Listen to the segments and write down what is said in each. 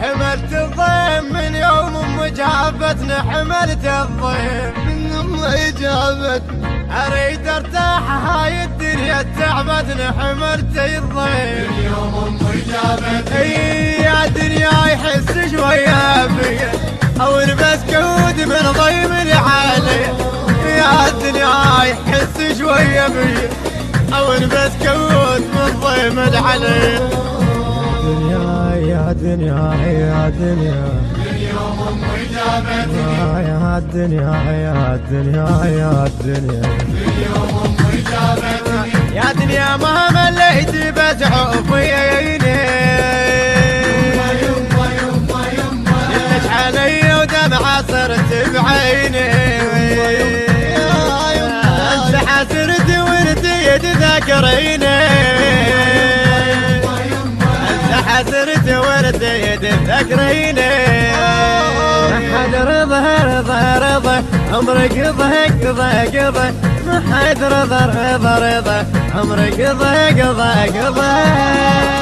حملت الضيم من يوم مجابتنا، حملت الضيم من يوم إجابتنا، أريد ارتاح هاي الدنيا تعبتنا، حملت الضيم من يوم إجابتنا. يا دنيا يحس شوية بيا أو البس كود من ضيم العالي، يا الدنيا يحس شوية بيا أو البس كود من ضيم العالي. يا دنيا يا دنيا من يوم إجابتنا، يا دنيا يا دنيا يا دنيا من يوم إجابتنا. يا دنيا ما مليت بتعوف عيني، يما يما يما لك علي ودمعة صرت بعيني، انت حسرت وانتي تذكريني، انت حسرت وانتي تذكريني. ما حد رضى رضى رضى عمرك ضهك ضهك ضهك، ما حد رضى رضى رضى عمرك ضهك ضهك ضهك.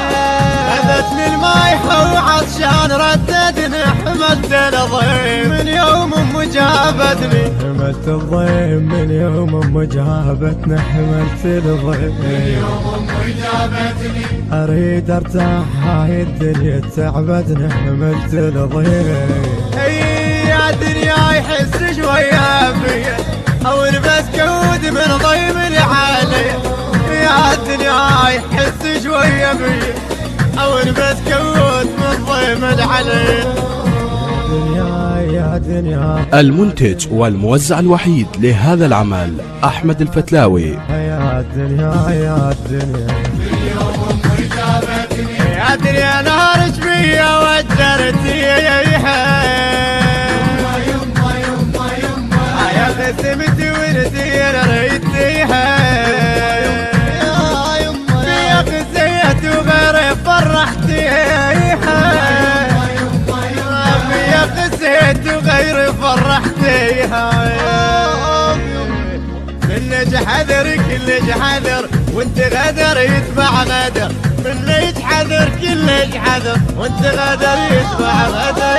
أخذتني المايح وعطشان رددني، حملت الضيم من يوم مجابتني، حملت الضيم من يوم مجابتنا، حملت الضيم من يوم إجابتني. اريد ارتاح هاي الدنيا تعبتنا، حملت الضيم يا دنيا يحس شوية بيا أو البس كود من ضيم العالي، يا الدنيا يحس شوية بيا أو البس كود من ضيم العالي. يا دنيا. المنتج والموزع الوحيد لهذا العمل أحمد الفتلاوي. يا دنيا يا دنيا من يوم إجابتني. يا دنيا نهار شبيه وجرتي يما يما يما يما يا خسمتي وردي ريتيها، يا خسيت وغير فرحتيها، يا خسيت وغير فرحتيها. كلش حذر كلش حذر وانت غدر يتبع غدر، كلش حذر كلش حذر وانت غدر يتبع غدر.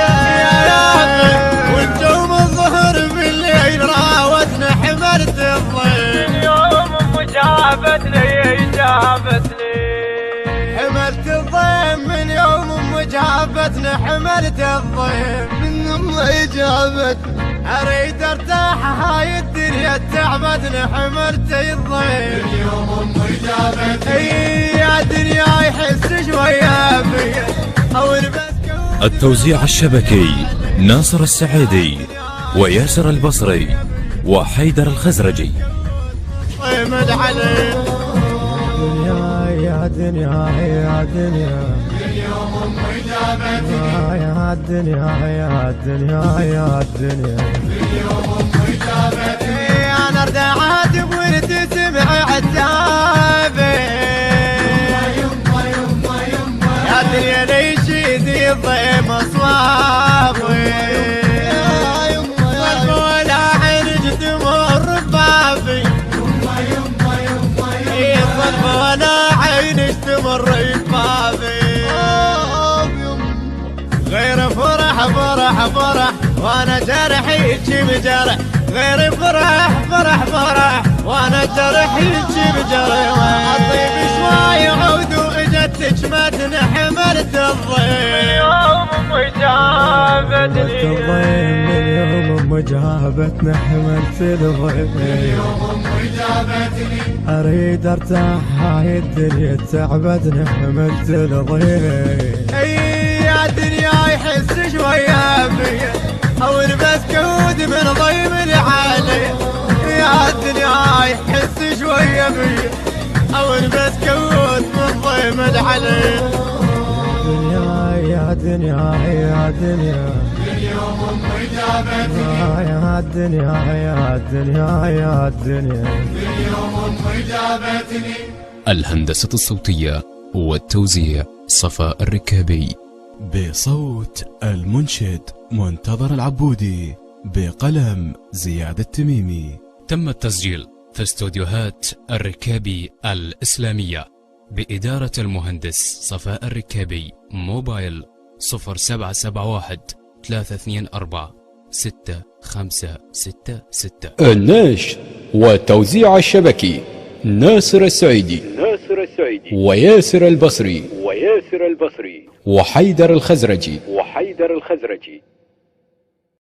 والجوم الظهر بالليل راوتنا، حملت الضيم يوم مجابتنا جابتني، حملت الضيم من يوم مجابتنا، حملت الضيم من يوم إجابتنا. أريد ارتاح هاي الدنيا تعبتنا، حملت الضيم من يوم إجابتنا. يا دنيا يحس شوية بيا أو البس كود. التوزيع الشبكي ناصر السعيدي وياسر البصري وحيدر الخزرجي. ضيم العلي. يا دنيا يا دنيا من يوم إجابتنا. يا دنيا يا دنيا يا دنيا من يوم إجابتنا. أنا ردعت بورد سمع عتابي، يما يما يما يا دنيا ليش ذي الضيم أصوابي، صرف ولا عرج تمر ببابي، يما يما يما صرف ولا عين تمر ببابي. غير فرح فرح فرح وانا جرحي بجرح، غير فرح فرح فرح وانا جرحي بجرح. الطيب شوي عود واجتك متن، حملت الضيم يوم مجابتني، الضيم من يوم مجابتنا، حملت الضيم يوم إجابتني. اريد ارتاح هاي الدنيا تعبتنا، حملت الضيم يا دنيا يحس شوية بيا أو البس كود من ضيم العالي، يا الدنيا يحس شوية بيا أو البس كود من ضيم العالي. يا دنيا يا دنيا من يوم إجابتني. يا دنيا يا دنيا يا دنيا من يوم إجابتني. الهندسة الصوتية والتوزيع صفاء الركابي، بصوت المنشد منتظر العبودي، بقلم زياد التميمي. تم التسجيل في استوديوهات الركابي الإسلامية بإدارة المهندس صفاء الركابي. موبايل 0771 324 6566. النشر والتوزيع الشبكي ناصر السعيدي وياسر البصري وحيدر الخزرجي